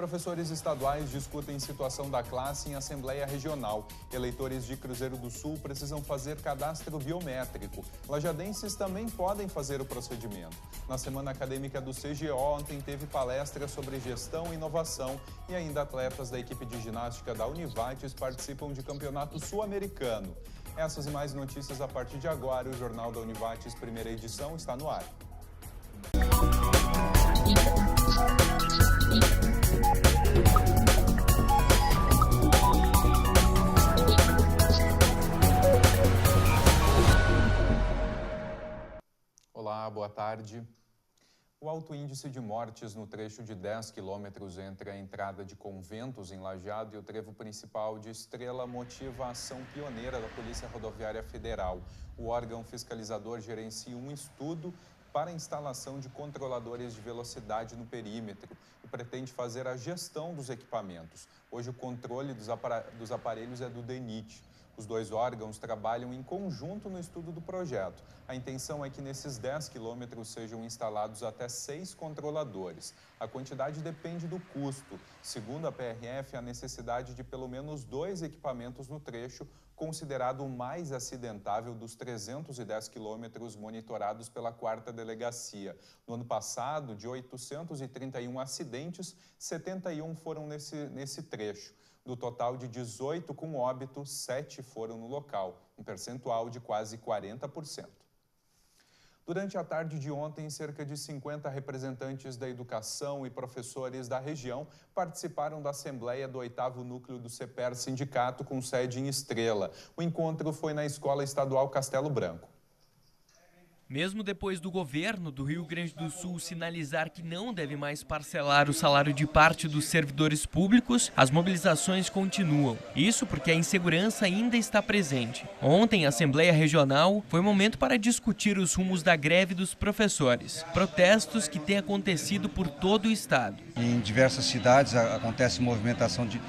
Professores estaduais discutem situação da classe em Assembleia Regional. Eleitores de Cruzeiro do Sul precisam fazer cadastro biométrico. Lajadenses também podem fazer o procedimento. Na Semana Acadêmica do CGO, ontem teve palestra sobre gestão e inovação e ainda atletas da equipe de ginástica da Univates participam de campeonato sul-americano. Essas e mais notícias a partir de agora. O Jornal da Univates, primeira edição, está no ar. Olá, boa tarde. O alto índice de mortes no trecho de 10 quilômetros entre a entrada de Conventos, em Lajeado, e o trevo principal de Estrela motiva a ação pioneira da Polícia Rodoviária Federal. O órgão fiscalizador gerencia um estudo para a instalação de controladores de velocidade no perímetro e pretende fazer a gestão dos equipamentos. Hoje, o controle dos aparelhos é do DENIT. Os dois órgãos trabalham em conjunto no estudo do projeto. A intenção é que nesses 10 quilômetros sejam instalados até 6 controladores. A quantidade depende do custo. Segundo a PRF, há necessidade de pelo menos 2 equipamentos no trecho, considerado o mais acidentável dos 310 quilômetros monitorados pela 4ª Delegacia. No ano passado, de 831 acidentes, 71 foram nesse trecho. Do total de 18 com óbito, 7 foram no local, um percentual de quase 40%. Durante a tarde de ontem, cerca de 50 representantes da educação e professores da região participaram da Assembleia do 8º Núcleo do CEPER Sindicato, com sede em Estrela. O encontro foi na Escola Estadual Castelo Branco. Mesmo depois do governo do Rio Grande do Sul sinalizar que não deve mais parcelar o salário de parte dos servidores públicos, as mobilizações continuam. Isso porque a insegurança ainda está presente. Ontem, a Assembleia Regional foi momento para discutir os rumos da greve dos professores. Protestos que têm acontecido por todo o estado. Em diversas cidades acontece movimentação de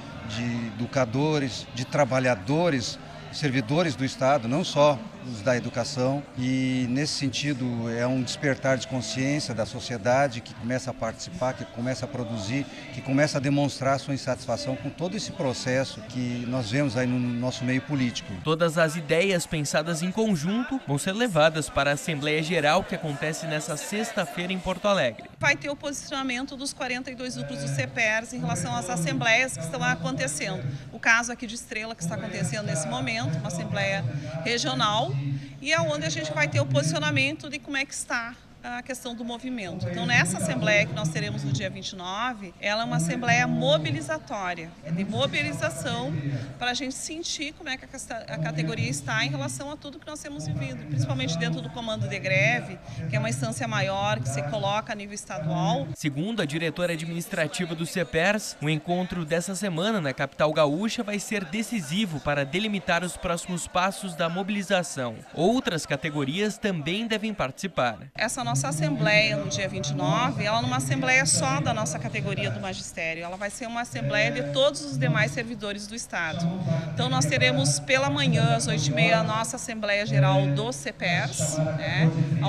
educadores, de trabalhadores, servidores do Estado, não só os da educação, e nesse sentido é um despertar de consciência da sociedade que começa a participar, que começa a produzir, que começa a demonstrar sua insatisfação com todo esse processo que nós vemos aí no nosso meio político. Todas as ideias pensadas em conjunto vão ser levadas para a Assembleia Geral que acontece nessa sexta-feira em Porto Alegre. Vai ter o posicionamento dos 42 núcleos do CEPERS em relação às assembleias que estão acontecendo. O caso aqui de Estrela, que está acontecendo nesse momento, uma assembleia regional, e é onde a gente vai ter o posicionamento de como é que está a questão do movimento. Então, nessa assembleia que nós teremos no dia 29, ela é uma assembleia mobilizatória, é de mobilização para a gente sentir como é que a categoria está em relação a tudo que nós temos vivido, principalmente dentro do comando de greve, que é uma instância maior que se coloca a nível estadual. Segundo a diretora administrativa do CEPERS, o encontro dessa semana na capital gaúcha vai ser decisivo para delimitar os próximos passos da mobilização. Outras categorias também devem participar. Essa nossa assembleia no dia 29, ela não é uma assembleia só da nossa categoria do magistério, ela vai ser uma assembleia de todos os demais servidores do Estado. Então nós teremos pela manhã, às 8h30, a nossa Assembleia Geral do CEPERS,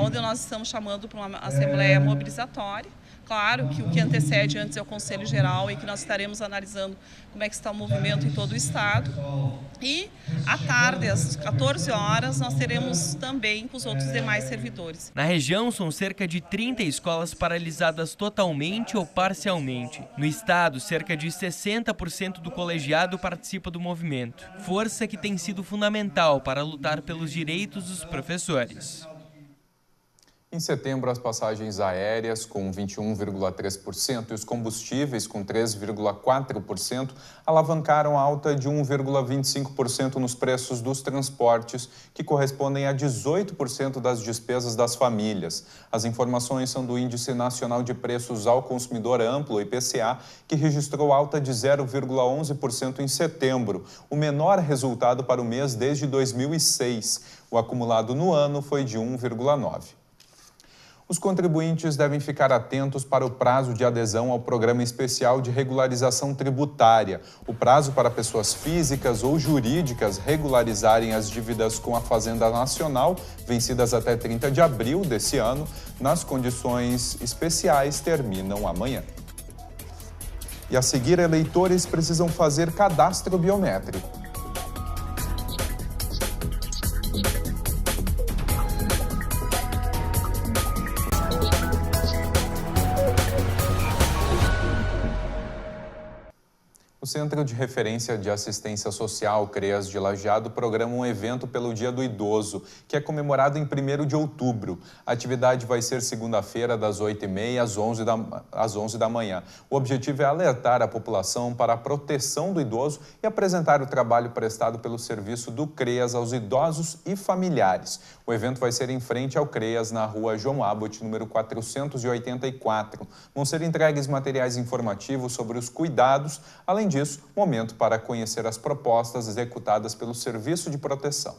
onde nós estamos chamando para uma assembleia mobilizatória. Claro que o que antecede antes é o Conselho Geral e que nós estaremos analisando como é que está o movimento em todo o Estado. E à tarde, às 14 horas, nós teremos também com os outros demais servidores. Na região, são cerca de 30 escolas paralisadas totalmente ou parcialmente. No estado, cerca de 60% do colegiado participa do movimento. Força que tem sido fundamental para lutar pelos direitos dos professores. Em setembro, as passagens aéreas, com 21,3%, e os combustíveis, com 3,4%, alavancaram a alta de 1,25% nos preços dos transportes, que correspondem a 18% das despesas das famílias. As informações são do Índice Nacional de Preços ao Consumidor Amplo, IPCA, que registrou alta de 0,11% em setembro, o menor resultado para o mês desde 2006. O acumulado no ano foi de 1,9%. Os contribuintes devem ficar atentos para o prazo de adesão ao Programa Especial de Regularização Tributária. O prazo para pessoas físicas ou jurídicas regularizarem as dívidas com a Fazenda Nacional, vencidas até 30 de abril desse ano, nas condições especiais, terminam amanhã. E a seguir, eleitores precisam fazer cadastro biométrico. O Centro de Referência de Assistência Social, CREAS de Lajeado, programa um evento pelo Dia do Idoso, que é comemorado em 1º de outubro. A atividade vai ser segunda-feira, das 8h30 às 11 da manhã. O objetivo é alertar a população para a proteção do idoso e apresentar o trabalho prestado pelo serviço do CREAS aos idosos e familiares. O evento vai ser em frente ao CREAS, na rua João Abbott, número 484. Vão ser entregues materiais informativos sobre os cuidados, além disso, momento para conhecer as propostas executadas pelo Serviço de Proteção.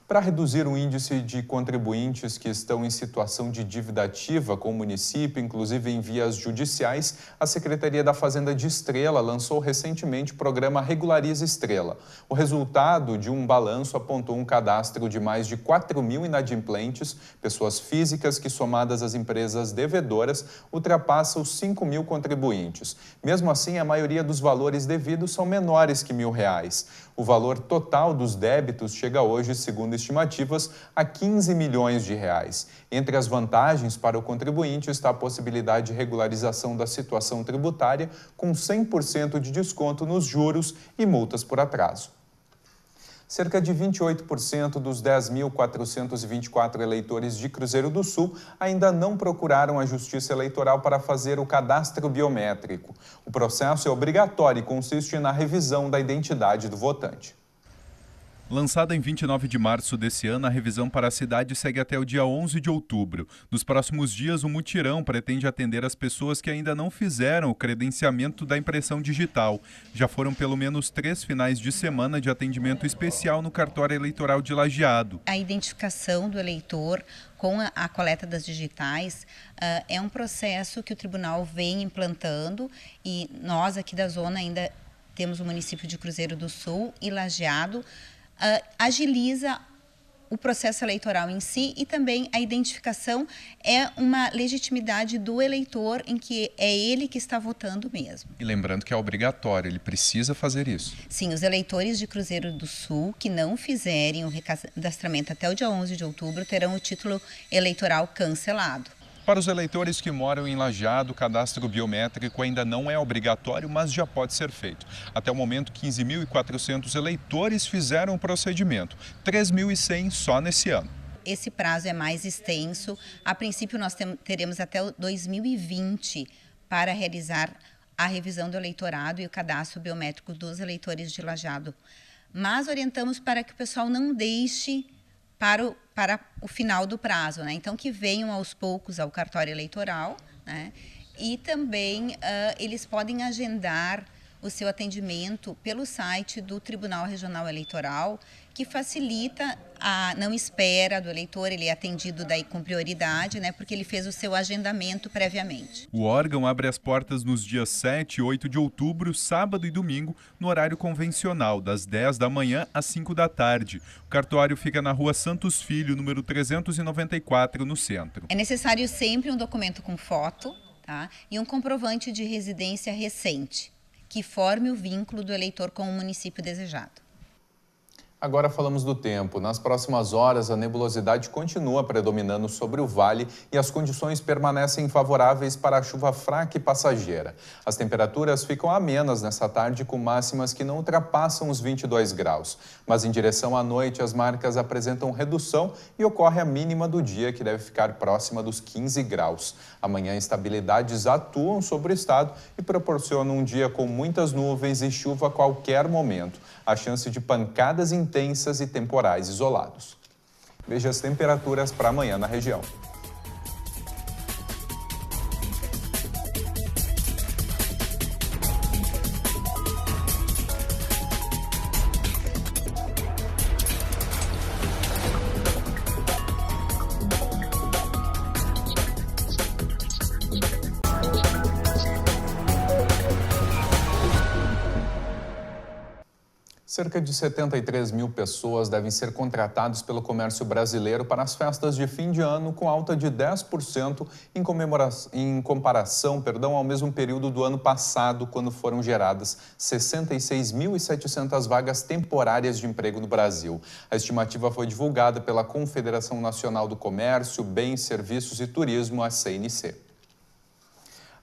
Para reduzir o índice de contribuintes que estão em situação de dívida ativa com o município, inclusive em vias judiciais, a Secretaria da Fazenda de Estrela lançou recentemente o programa Regulariza Estrela. O resultado de um balanço apontou um cadastro de mais de 4.000 inadimplentes, pessoas físicas que, somadas às empresas devedoras, ultrapassa os 5.000 contribuintes. Mesmo assim, a maioria dos valores devidos são menores que R$1.000. O valor total dos débitos chega hoje, segundo estimativas, a 15 milhões de reais. Entre as vantagens para o contribuinte está a possibilidade de regularização da situação tributária com 100% de desconto nos juros e multas por atraso. Cerca de 28% dos 10.424 eleitores de Cruzeiro do Sul ainda não procuraram a Justiça Eleitoral para fazer o cadastro biométrico. O processo é obrigatório e consiste na revisão da identidade do votante. Lançada em 29 de março desse ano, a revisão para a cidade segue até o dia 11 de outubro. Nos próximos dias, o mutirão pretende atender as pessoas que ainda não fizeram o credenciamento da impressão digital. Já foram pelo menos 3 finais de semana de atendimento especial no cartório eleitoral de Lajeado. A identificação do eleitor com a coleta das digitais é um processo que o tribunal vem implantando e nós aqui da zona ainda temos o município de Cruzeiro do Sul e Lajeado, agiliza o processo eleitoral em si e também a identificação é uma legitimidade do eleitor em que é ele que está votando mesmo. E lembrando que é obrigatório, ele precisa fazer isso. Sim, os eleitores de Cruzeiro do Sul que não fizerem o recadastramento até o dia 11 de outubro terão o título eleitoral cancelado. Para os eleitores que moram em Lajeado, o cadastro biométrico ainda não é obrigatório, mas já pode ser feito. Até o momento, 15.400 eleitores fizeram o procedimento, 3.100 só nesse ano. Esse prazo é mais extenso. A princípio, nós teremos até 2020 para realizar a revisão do eleitorado e o cadastro biométrico dos eleitores de Lajeado. Mas orientamos para que o pessoal não deixe para o final do prazo, né? Então que venham aos poucos ao cartório eleitoral, né? E também eles podem agendar o seu atendimento pelo site do Tribunal Regional Eleitoral, que facilita a não espera do eleitor, ele é atendido daí com prioridade, né, porque ele fez o seu agendamento previamente. O órgão abre as portas nos dias 7 e 8 de outubro, sábado e domingo, no horário convencional, das 10 da manhã às 5 da tarde. O cartório fica na Rua Santos Filho, número 394, no centro. É necessário sempre um documento com foto, tá, e um comprovante de residência recente, que forme o vínculo do eleitor com o município desejado. Agora falamos do tempo. Nas próximas horas, a nebulosidade continua predominando sobre o vale e as condições permanecem favoráveis para a chuva fraca e passageira. As temperaturas ficam amenas nessa tarde, com máximas que não ultrapassam os 22 graus. Mas em direção à noite, as marcas apresentam redução e ocorre a mínima do dia, que deve ficar próxima dos 15 graus. Amanhã, instabilidades atuam sobre o estado e proporcionam um dia com muitas nuvens e chuva a qualquer momento. A chance de pancadas intensas e temporais isolados. Veja as temperaturas para amanhã na região. Cerca de 73 mil pessoas devem ser contratadas pelo comércio brasileiro para as festas de fim de ano, com alta de 10% em comparação ao mesmo período do ano passado, quando foram geradas 66.700 vagas temporárias de emprego no Brasil. A estimativa foi divulgada pela Confederação Nacional do Comércio, Bens, Serviços e Turismo, a CNC.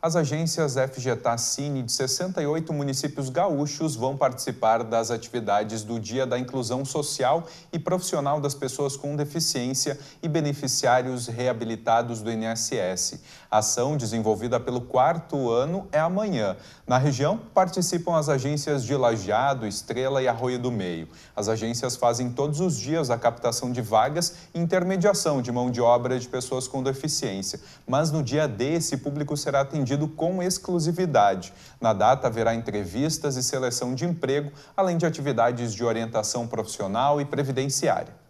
As agências FGTA-Cine de 68 municípios gaúchos vão participar das atividades do Dia da Inclusão Social e Profissional das Pessoas com Deficiência e beneficiários reabilitados do INSS. A ação, desenvolvida pelo 4º ano, é amanhã. Na região, participam as agências de Lajeado, Estrela e Arroio do Meio. As agências fazem todos os dias a captação de vagas e intermediação de mão de obra de pessoas com deficiência. Mas no dia D, esse público será atendido com exclusividade. Na data, haverá entrevistas e seleção de emprego, além de atividades de orientação profissional e previdenciária.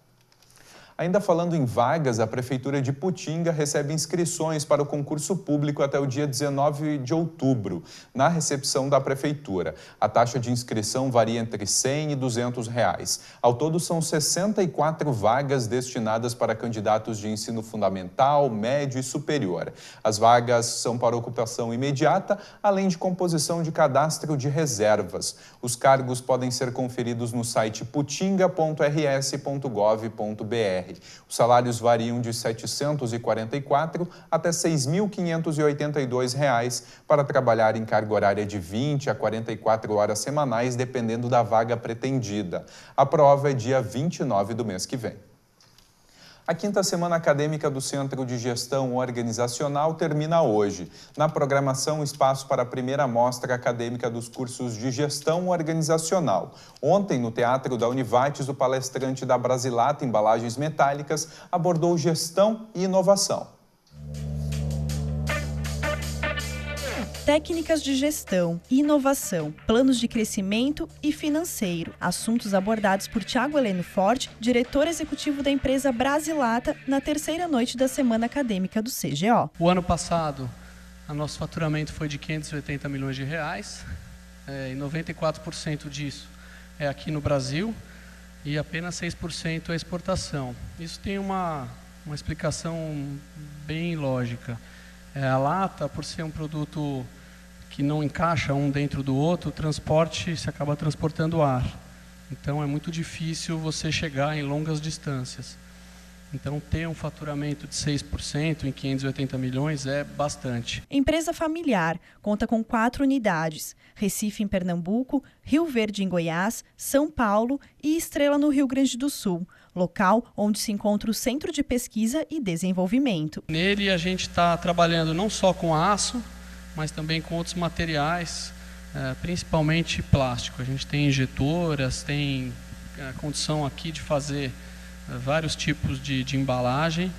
Ainda falando em vagas, a Prefeitura de Putinga recebe inscrições para o concurso público até o dia 19 de outubro, na recepção da Prefeitura. A taxa de inscrição varia entre R$ 100 e R$ 200. Ao todo, são 64 vagas destinadas para candidatos de ensino fundamental, médio e superior. As vagas são para ocupação imediata, além de composição de cadastro de reservas. Os cargos podem ser conferidos no site putinga.rs.gov.br. Os salários variam de R$ 744 até R$ 6.582 para trabalhar em carga horária de 20 a 44 horas semanais, dependendo da vaga pretendida. A prova é dia 29 do mês que vem. A 5ª Semana Acadêmica do Centro de Gestão Organizacional termina hoje. Na programação, espaço para a primeira mostra acadêmica dos cursos de Gestão Organizacional. Ontem, no Teatro da Univates, o palestrante da Brasilata Embalagens Metálicas abordou gestão e inovação. Técnicas de gestão, inovação, planos de crescimento e financeiro. Assuntos abordados por Thiago Heleno Forte, diretor executivo da empresa Brasilata, na 3ª noite da Semana Acadêmica do CGO. O ano passado, o nosso faturamento foi de R$580 milhões, e 94% disso é aqui no Brasil e apenas 6% é exportação. Isso tem uma explicação bem lógica. A lata, por ser um produto que não encaixa um dentro do outro, o transporte se acaba transportando ar. Então é muito difícil você chegar em longas distâncias. Então ter um faturamento de 6% em 580 milhões é bastante. Empresa familiar, conta com 4 unidades. Recife em Pernambuco, Rio Verde em Goiás, São Paulo e Estrela no Rio Grande do Sul. Local onde se encontra o Centro de Pesquisa e Desenvolvimento. Nele a gente está trabalhando não só com aço, mas também com outros materiais, principalmente plástico. A gente tem injetoras, tem a condição aqui de fazer vários tipos de embalagem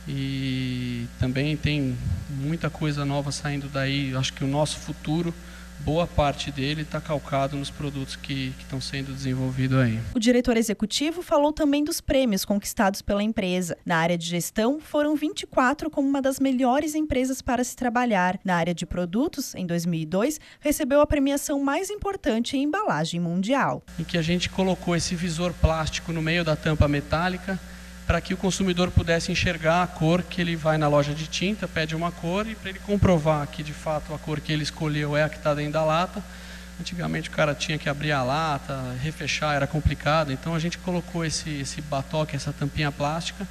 e também tem muita coisa nova saindo daí. Acho que o nosso futuro, boa parte dele está calcado nos produtos que estão sendo desenvolvidos aí. O diretor executivo falou também dos prêmios conquistados pela empresa. Na área de gestão, foram 24 como uma das melhores empresas para se trabalhar. Na área de produtos, em 2002, recebeu a premiação mais importante em embalagem mundial. Em que a gente colocou esse visor plástico no meio da tampa metálica, para que o consumidor pudesse enxergar a cor que ele vai na loja de tinta, pede uma cor e para ele comprovar que de fato a cor que ele escolheu é a que está dentro da lata. Antigamente o cara tinha que abrir a lata, refechar, era complicado, então a gente colocou esse batoque, essa tampinha plástica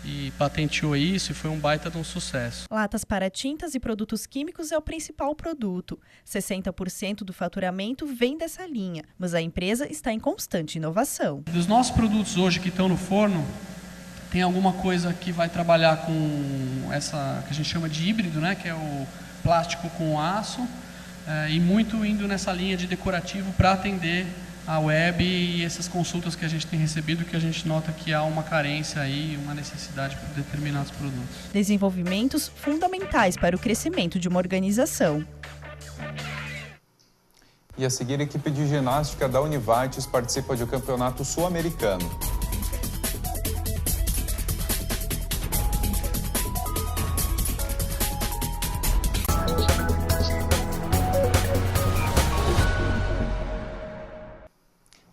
e patenteou isso e foi um baita de um sucesso. Latas para tintas e produtos químicos é o principal produto. 60% do faturamento vem dessa linha, mas a empresa está em constante inovação. Dos nossos produtos hoje que estão no forno, tem alguma coisa que vai trabalhar com essa que a gente chama de híbrido, né? Que é o plástico com aço, e muito indo nessa linha de decorativo para atender a web e essas consultas que a gente tem recebido, que a gente nota que há uma carência aí, uma necessidade por determinados produtos. Desenvolvimentos fundamentais para o crescimento de uma organização. E a seguir, a equipe de ginástica da Univates participa de um campeonato sul-americano.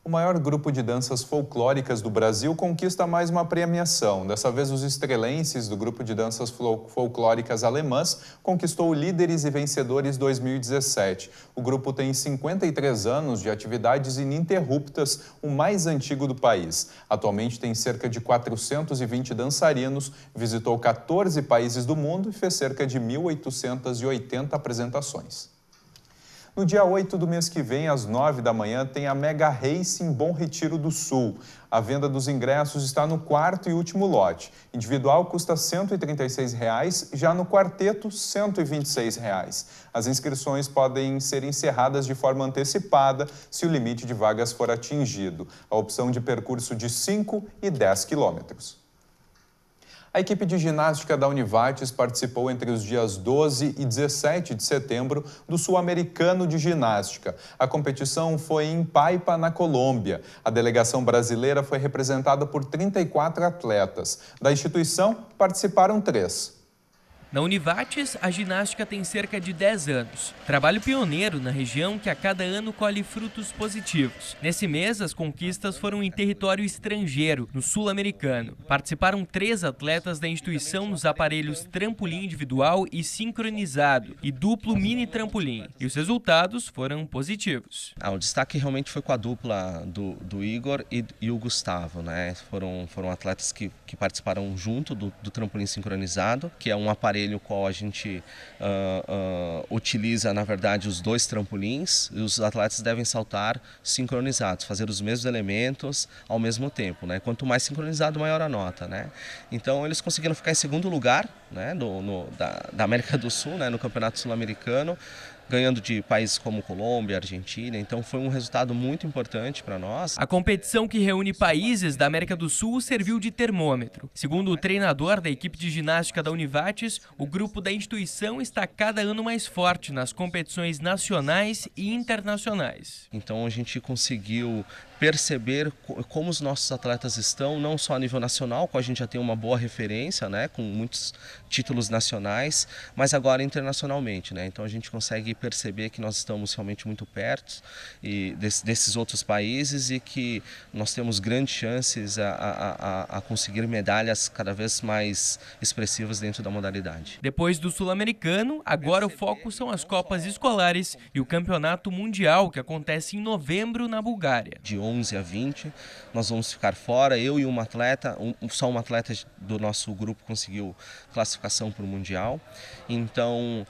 O maior grupo de danças folclóricas do Brasil conquista mais uma premiação. Dessa vez, os estrelenses do grupo de danças folclóricas alemãs conquistou o Líderes e Vencedores 2017. O grupo tem 53 anos de atividades ininterruptas, o mais antigo do país. Atualmente tem cerca de 420 dançarinos, visitou 14 países do mundo e fez cerca de 1.880 apresentações. No dia 8 do mês que vem, às 9 da manhã, tem a Mega Race em Bom Retiro do Sul. A venda dos ingressos está no quarto e último lote. Individual custa R$ 136, já no quarteto, R$ 126. As inscrições podem ser encerradas de forma antecipada se o limite de vagas for atingido. A opção de percurso de 5 e 10 quilômetros. A equipe de ginástica da Univates participou entre os dias 12 e 17 de setembro do Sul-Americano de Ginástica. A competição foi em Paipa, na Colômbia. A delegação brasileira foi representada por 34 atletas. Da instituição, participaram 3. Na Univates, a ginástica tem cerca de 10 anos. Trabalho pioneiro na região que a cada ano colhe frutos positivos. Nesse mês, as conquistas foram em território estrangeiro, no Sul-Americano. Participaram 3 atletas da instituição nos aparelhos trampolim individual e sincronizado e duplo mini trampolim. E os resultados foram positivos. O destaque realmente foi com a dupla do Igor e o Gustavo, né? Foram atletas que participaram junto do trampolim sincronizado, que é um aparelho qual a gente utiliza, na verdade, os 2 trampolins, e os atletas devem saltar sincronizados, fazer os mesmos elementos ao mesmo tempo, né? Quanto mais sincronizado, maior a nota, né? Então, eles conseguiram ficar em segundo lugar, né, da América do Sul, né, no Campeonato Sul-Americano, ganhando de países como Colômbia, Argentina. Então foi um resultado muito importante para nós. A competição, que reúne países da América do Sul, serviu de termômetro. Segundo o treinador da equipe de ginástica da Univates, o grupo da instituição está cada ano mais forte nas competições nacionais e internacionais. Então a gente conseguiu perceber como os nossos atletas estão, não só a nível nacional, com a gente já tem uma boa referência, né, com muitos títulos nacionais, mas agora internacionalmente, né? Então a gente consegue perceber que nós estamos realmente muito perto desses outros países e que nós temos grandes chances a conseguir medalhas cada vez mais expressivas dentro da modalidade. Depois do Sul-Americano, agora o foco são as Copas Escolares e o Campeonato Mundial, que acontece em novembro na Bulgária. De 11 a 20, nós vamos ficar fora. Eu e uma atleta, só uma atleta do nosso grupo conseguiu classificação para o Mundial. Então,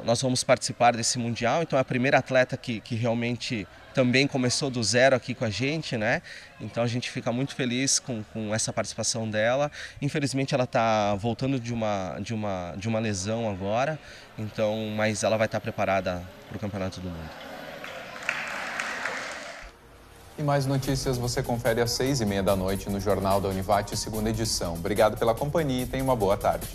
nós vamos participar desse Mundial. Então, é a primeira atleta que realmente também começou do zero aqui com a gente, né? Então, a gente fica muito feliz com essa participação dela. Infelizmente, ela está voltando de uma lesão agora. Então, mas ela vai estar preparada para o Campeonato do Mundo. E mais notícias você confere às 6h30 da noite no Jornal da Univates, segunda edição. Obrigado pela companhia e tenha uma boa tarde.